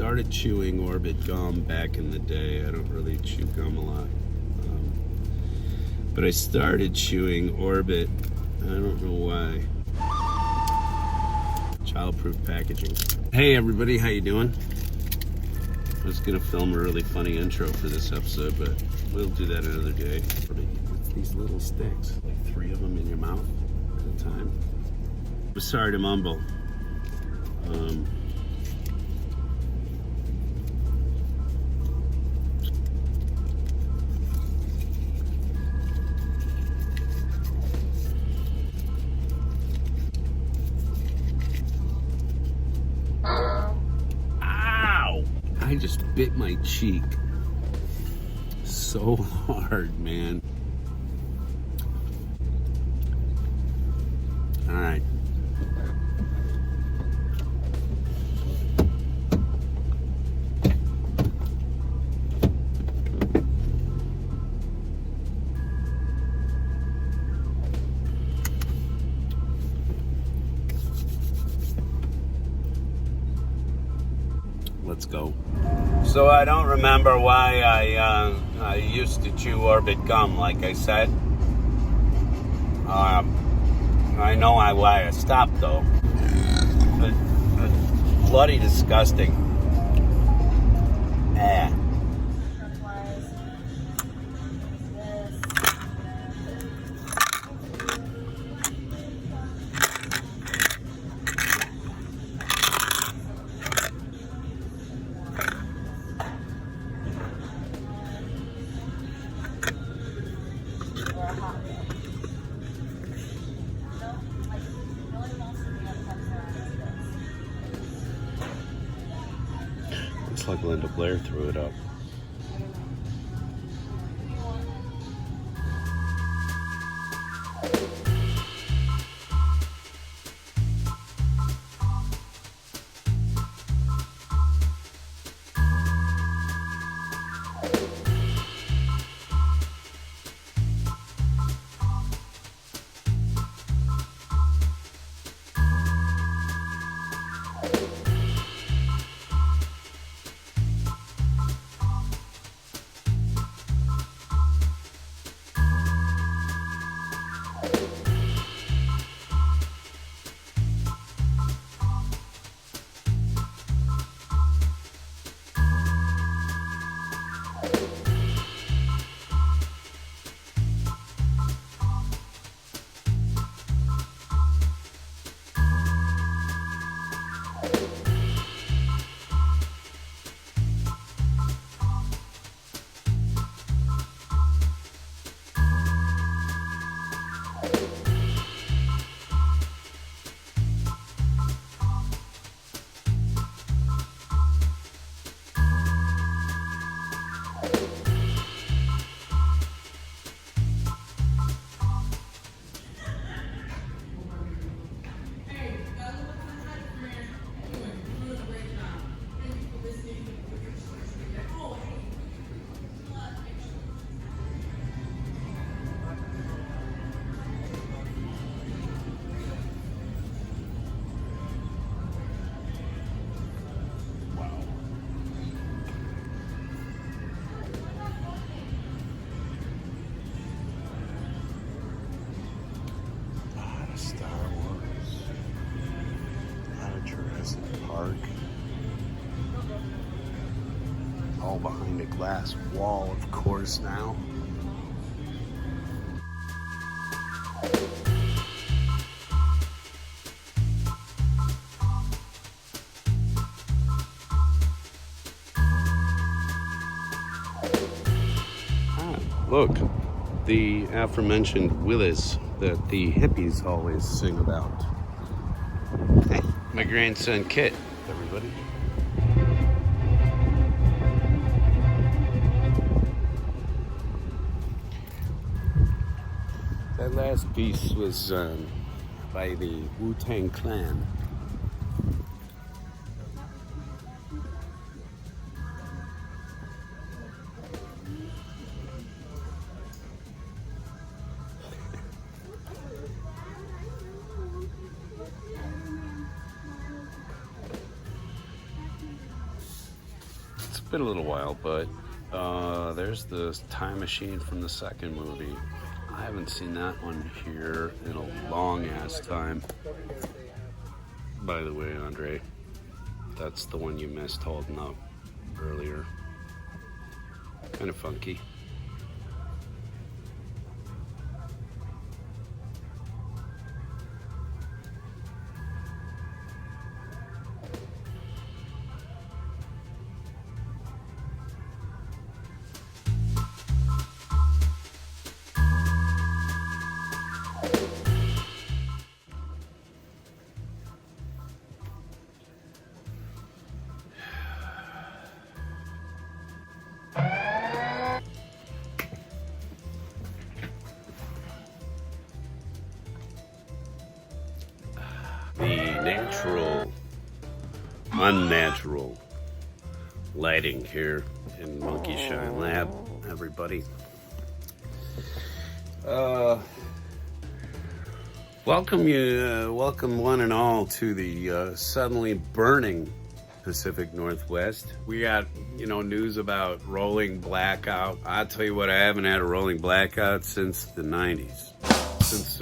started chewing Orbit gum back in the day. I don't really chew gum a lot. But I started chewing Orbit. I don't know why. Childproof packaging. Hey everybody, how you doing? I was gonna film a really funny intro for this episode, but we'll do that another day. These little sticks, like 3 of them in your mouth at a time. I'm sorry to mumble. I just bit my cheek so hard, man. All right. Let's go. So I don't remember why I used to chew Orbit gum, like I said. I know why I stopped though. It's bloody disgusting. Looks like Linda Blair threw it up. Park. All behind a glass wall, of course, now. Look, the aforementioned Willis that the hippies always sing about. Hey, my grandson Kit, everybody. That last piece was by the Wu-Tang Clan. been a little while, but there's the time machine from the second movie. I haven't seen that one here in a long ass time. By the way, Andre, that's the one you missed holding up earlier. Kind of funky. Natural, unnatural lighting here in Monkey Shine Lab, everybody. Welcome one and all to the suddenly burning Pacific Northwest. We got, news about rolling blackout. I'll tell you what, I haven't had a rolling blackout since the 90s. Since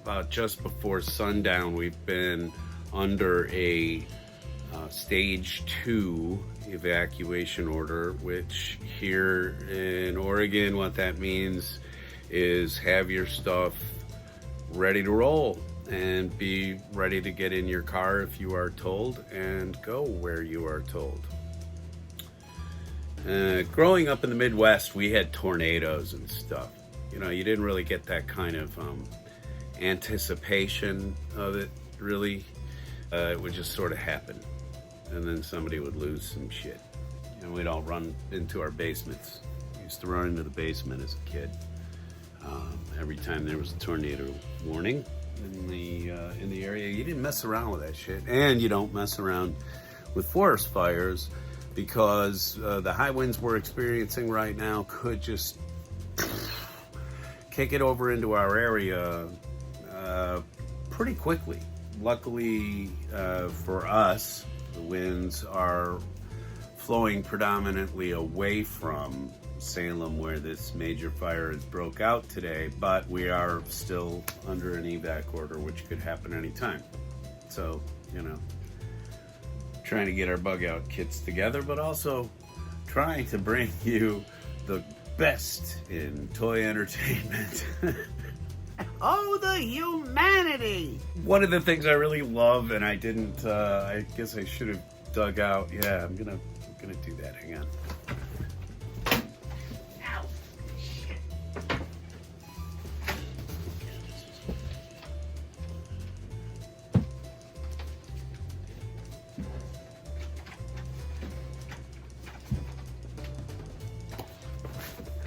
about just before sundown, we've been under a stage 2 evacuation order, which here in Oregon, what that means is have your stuff ready to roll and be ready to get in your car if you are told and go where you are told. Growing up in the Midwest, we had tornadoes and stuff. You didn't really get that kind of anticipation of it, really. It would just sort of happen, and then somebody would lose some shit. We'd all run into our basements. We used to run into the basement as a kid every time there was a tornado warning in the area. You didn't mess around with that shit, and you don't mess around with forest fires, because the high winds we're experiencing right now could just kick it over into our area pretty quickly. Luckily for us, the winds are flowing predominantly away from Salem, where this major fire has broke out today, but we are still under an evac order, which could happen anytime. So, trying to get our bug out kits together, but also trying to bring you the best in toy entertainment. Oh, the humanity! One of the things I really love, and I didn't, I guess I should have dug out. Yeah, I'm gonna do that. Hang on. Ow, shit.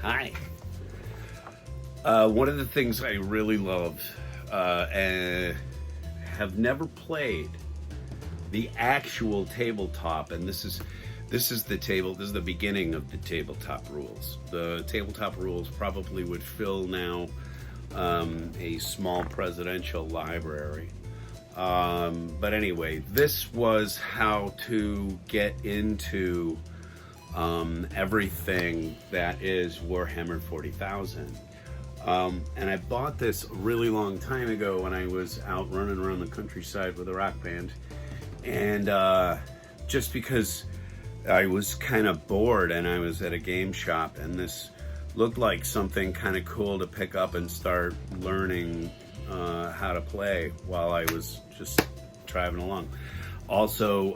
Hi. One of the things I really love and have never played the actual tabletop, and this is the beginning of the tabletop rules. The tabletop rules probably would fill now a small presidential library. But anyway, this was how to get into everything that is Warhammer 40,000. And I bought this a really long time ago when I was out running around the countryside with a rock band. And just because I was kind of bored and I was at a game shop, and this looked like something kind of cool to pick up and start learning how to play while I was just driving along. Also,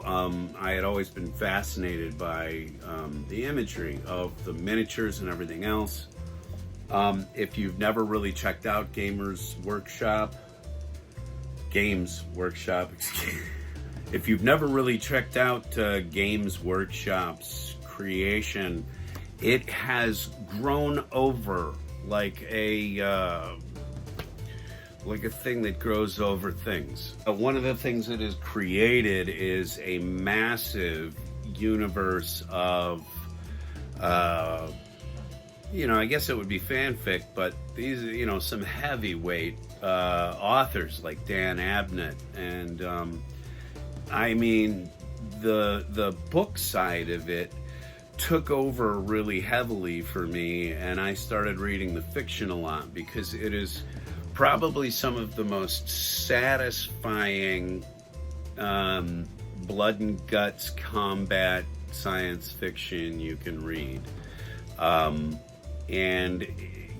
I had always been fascinated by the imagery of the miniatures and everything else. If you've never really checked out Games Workshop's creation, it has grown over like a thing that grows over things. One of the things that is created is a massive universe of I guess it would be fanfic, but these, some heavyweight authors like Dan Abnett, and the book side of it took over really heavily for me, and I started reading the fiction a lot because it is probably some of the most satisfying blood and guts combat science fiction you can read. And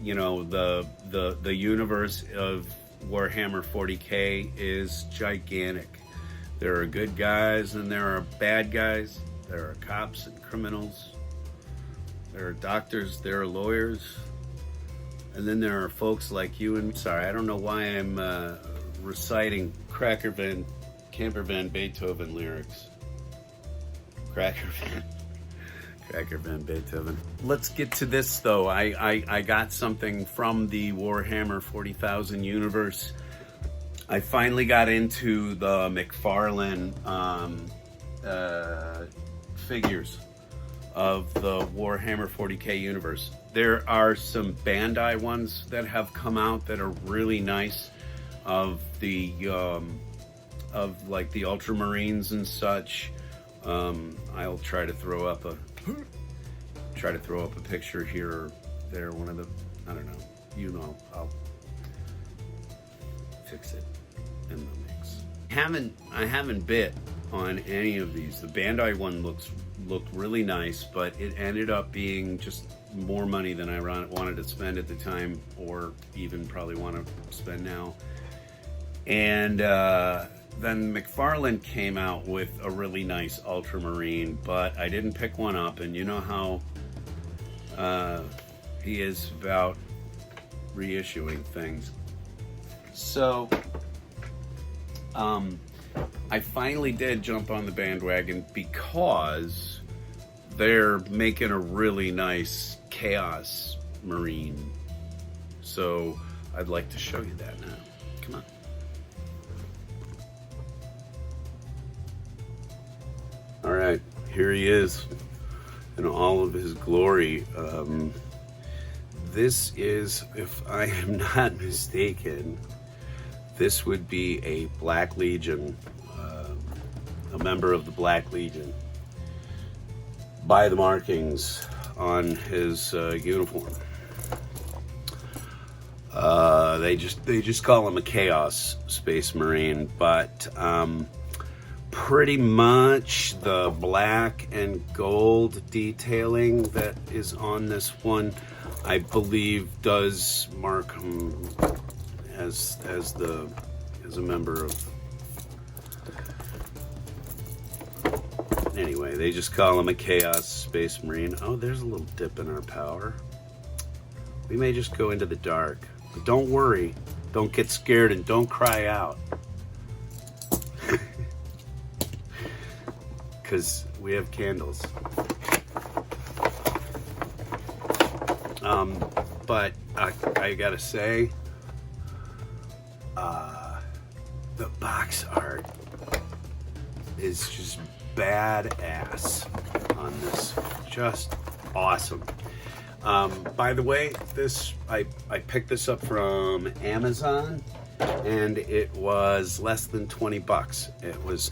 you know, the universe of Warhammer 40K is gigantic. There are good guys and there are bad guys. There are cops and criminals. There are doctors, there are lawyers. And then there are folks like you and... Sorry, I don't know why I'm reciting Camper Van Beethoven lyrics. Cracker Van Beethoven. Let's get to this though. I got something from the Warhammer 40,000 universe. I finally got into the McFarlane figures of the Warhammer 40K universe. There are some Bandai ones that have come out that are really nice, of the like the Ultramarines and such. I'll try to throw up a picture here or there. One of the, I don't know, you know, I'll fix it in the mix. I haven't bit on any of these. The Bandai one looked really nice, but it ended up being just more money than I wanted to spend at the time, or even probably want to spend now. And then McFarlane came out with a really nice Ultramarine, but I didn't pick one up, and you know how he is about reissuing things. So I finally did jump on the bandwagon because they're making a really nice Chaos Marine. So I'd like to show you that now. Come on. All right, here he is in all of his glory. This is, if I am not mistaken, this would be a Black Legion, a member of the Black Legion, by the markings on his uniform. They just call him a Chaos Space Marine, but pretty much the black and gold detailing that is on this one, I believe, does mark him as a member of... Anyway, they just call him a Chaos Space Marine. Oh, there's a little dip in our power. We may just go into the dark. But don't worry. Don't get scared and don't cry out. Because we have candles. But I gotta say, the box art is just badass on this. Just awesome. By the way, this I picked this up from Amazon, and it was less than 20 bucks. It was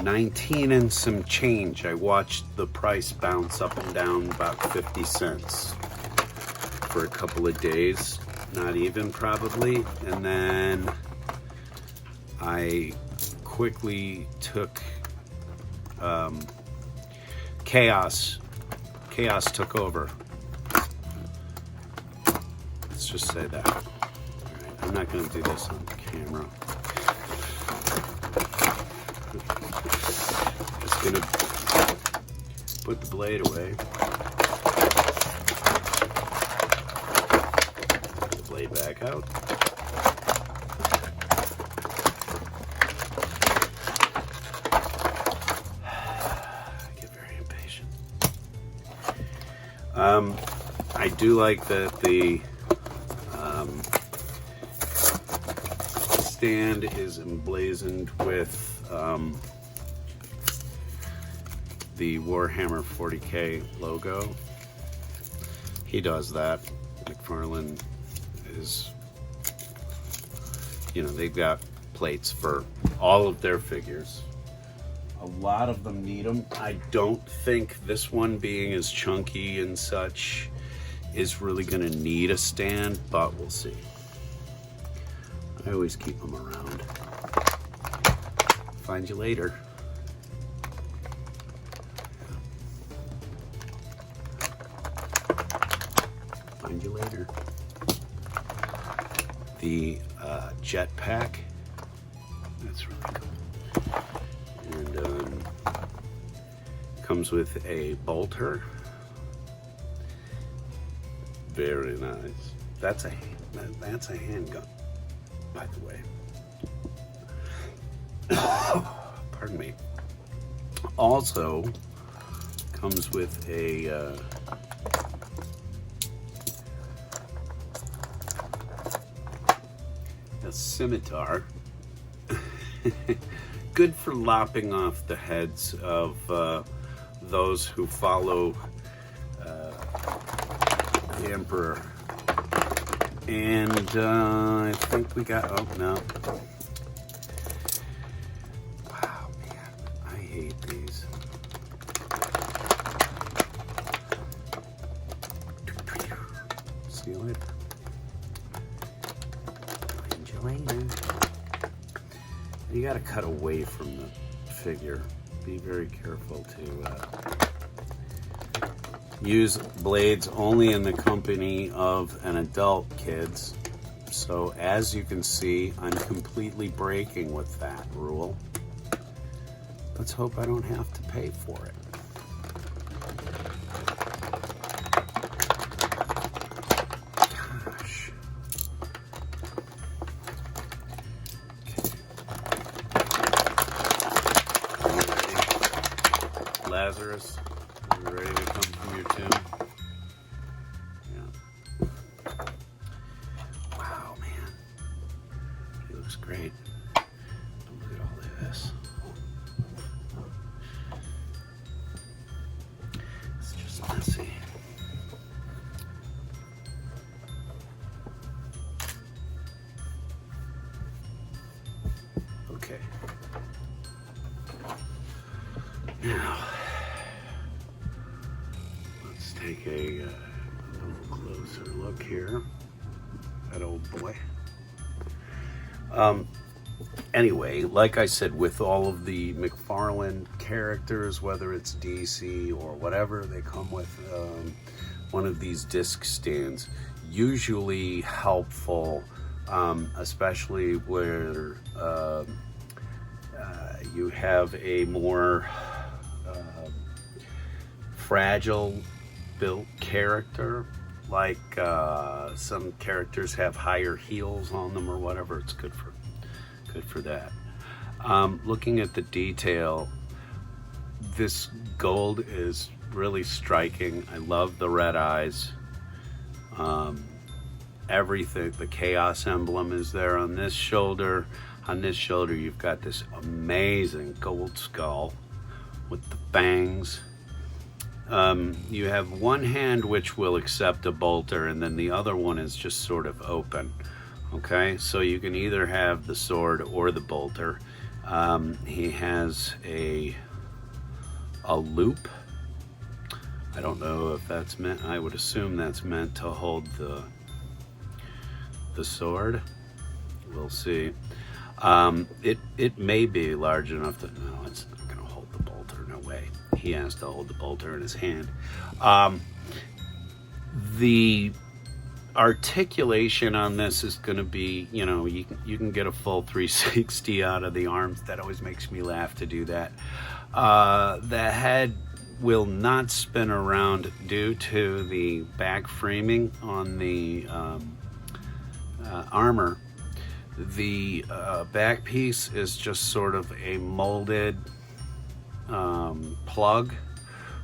19 and some change. I watched the price bounce up and down about 50 cents for a couple of days, not even probably, and then I quickly took Chaos took over. Let's just say that. All right, I'm not going to do this on camera. Just going to put the blade away. Put the blade back out. I do like that the stand is emblazoned with the Warhammer 40K logo. He does that. McFarlane is, you know, they've got plates for all of their figures. A lot of them need them. I don't think this one, being as chunky and such, is really gonna need a stand, but we'll see. I always keep them around. Find you later. Find you later. The jetpack. That's really cool. And comes with a bolter. Very nice. That's a handgun, by the way. Pardon me. Also comes with a scimitar. Good for lopping off the heads of those who follow the Emperor. And I think we got, oh no. Wow, man, I hate these. See you later. You got to cut away from the figure. Be very careful to use blades only in the company of an adult, kids. So as you can see, I'm completely breaking with that rule. Let's hope I don't have to pay for it. Lazarus, are you ready to come from your tomb? Yeah. Wow, man. He looks great. Look at all of this. It's just messy. Okay. Now, take a little closer look here. That old boy. Anyway, like I said, with all of the McFarlane characters, whether it's DC or whatever, they come with one of these disc stands. Usually helpful, especially where you have a more fragile built character, like some characters have higher heels on them or whatever. It's good for that. Looking at the detail, this gold is really striking. I love the red eyes. Everything, the chaos emblem is there on this shoulder. On this shoulder you've got this amazing gold skull with the fangs. You have one hand which will accept a bolter, and then the other one is just sort of open. Okay, so you can either have the sword or the bolter. He has a loop. I don't know if that's meant, I would assume that's meant to hold the sword. We'll see. It may be large enough that, no, it's not going to hold the bolter, no way. He has to hold the bolter in his hand. The articulation on this is going to be, you know, you can get a full 360 out of the arms. That always makes me laugh to do that. The head will not spin around due to the back framing on the armor. The back piece is just sort of a molded plug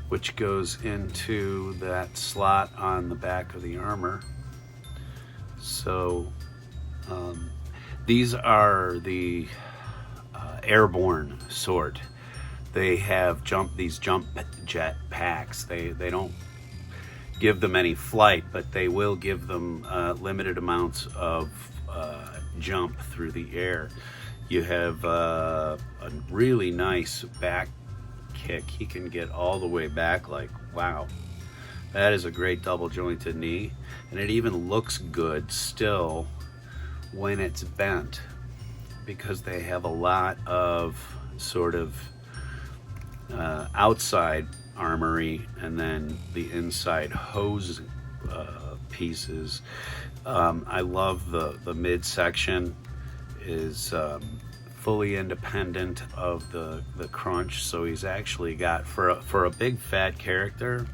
which goes into that slot on the back of the armor. So these are the airborne sort. They have these jump jet packs. They don't give them any flight, but they will give them limited amounts of jump through the air. You have a really nice back kick. He can get all the way back, like, wow. That is a great double jointed knee, and it even looks good still when it's bent, because they have a lot of sort of outside armory and then the inside hose pieces. I love the midsection is fully independent of the crunch, so he's actually got, for a big fat character,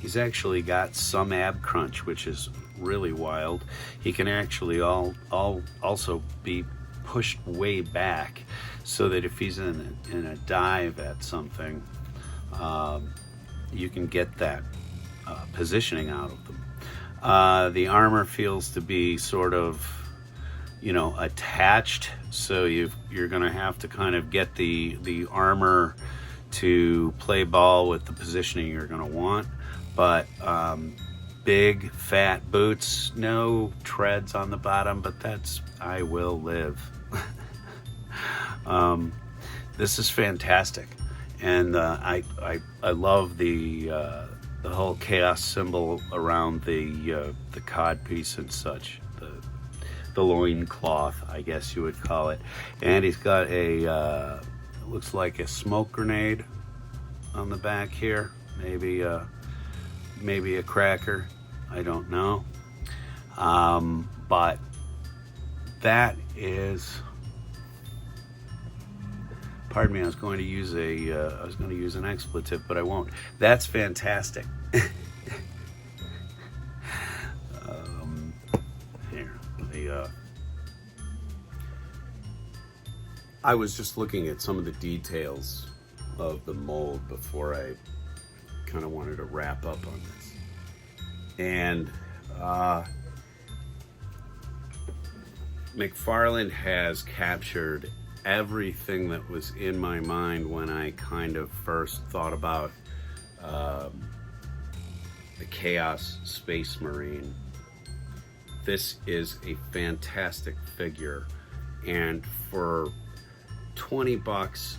he's actually got some ab crunch, which is really wild. He can actually also be pushed way back, so that if he's in a dive at something, you can get that positioning out of them. The armor feels to be sort of, attached, so you're going to have to kind of get the armor to play ball with the positioning you're going to want. But big fat boots, no treads on the bottom, but I will live. This is fantastic, and I love the whole chaos symbol around the cod piece and such, the loin cloth, I guess you would call it. And he's got it looks like a smoke grenade on the back here, maybe a cracker, I don't know, but that is, pardon me, I was going to use an expletive, but I won't. That's fantastic. Here, I was just looking at some of the details of the mold before I kind of wanted to wrap up on this, and McFarlane has captured everything that was in my mind when I kind of first thought about the Chaos Space Marine. This is a fantastic figure, and for $20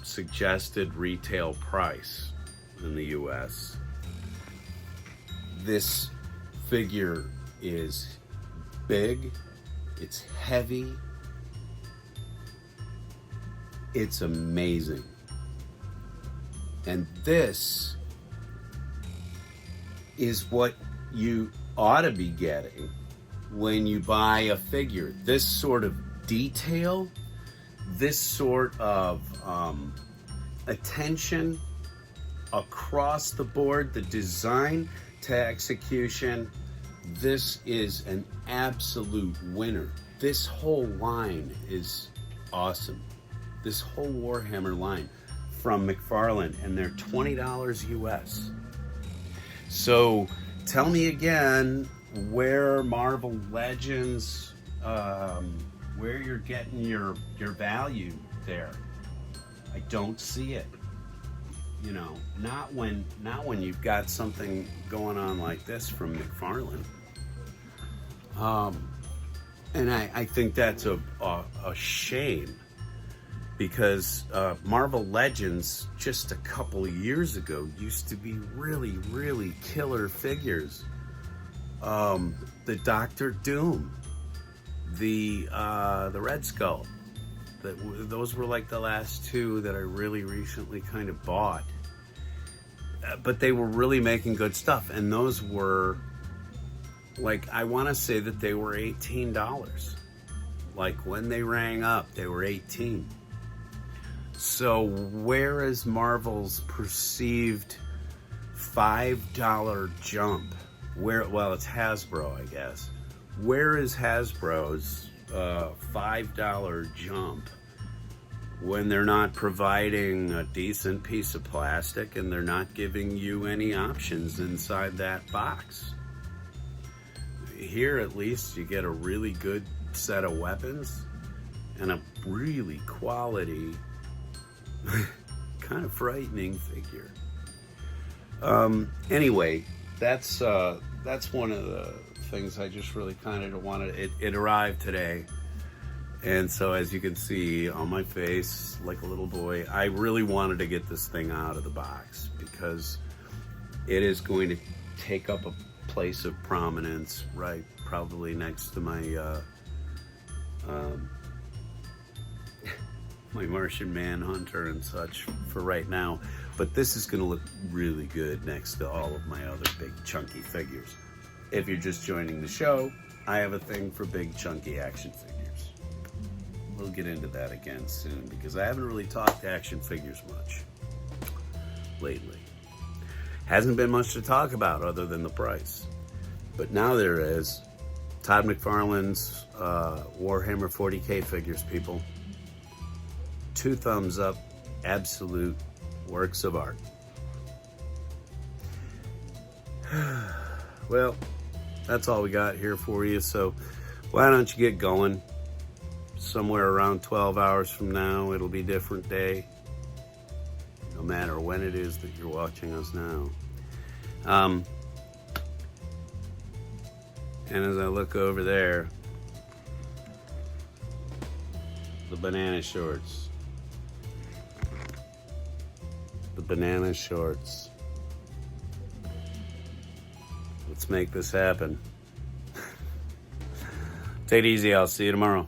suggested retail price in the US, this figure is big, it's heavy, it's amazing. And this is what you ought to be getting when you buy a figure. This sort of detail, this sort of attention across the board, the design to execution, this is an absolute winner. This whole line is awesome. This whole Warhammer line from McFarlane, and they're $20 US. So tell me again where Marvel Legends, where you're getting your value there. I don't see it. Not when you've got something going on like this from McFarlane. And I think that's a shame, because Marvel Legends just a couple of years ago used to be really, really killer figures. The Doctor Doom, the Red Skull, those were like the last two that I really recently kind of bought. But they were really making good stuff, and those were, like, I want to say that they were $18. Like, when they rang up, they were $18. So where is Marvel's perceived $5 jump? Well, it's Hasbro, I guess. Where is Hasbro's $5 jump when they're not providing a decent piece of plastic and they're not giving you any options inside that box? Here, at least, you get a really good set of weapons and a really quality, kind of frightening figure. Anyway, that's one of the things I just really kind of wanted. It arrived today, And so as you can see on my face, like a little boy, I really wanted to get this thing out of the box because it is going to take up a place of prominence, right? Probably next to my my Martian Manhunter and such for right now. But this is gonna look really good next to all of my other big chunky figures. If you're just joining the show, I have a thing for big chunky action figures. We'll get into that again soon because I haven't really talked action figures much lately. Hasn't been much to talk about other than the price. But now there is. Todd McFarlane's Warhammer 40K figures, people. 2 thumbs up, absolute works of art. Well, that's all we got here for you. So why don't you get going? Somewhere around 12 hours from now, it'll be a different day. No matter when it is that you're watching us now. And as I look over there, the banana shorts. The banana shorts. Let's make this happen. Take it easy. I'll see you tomorrow.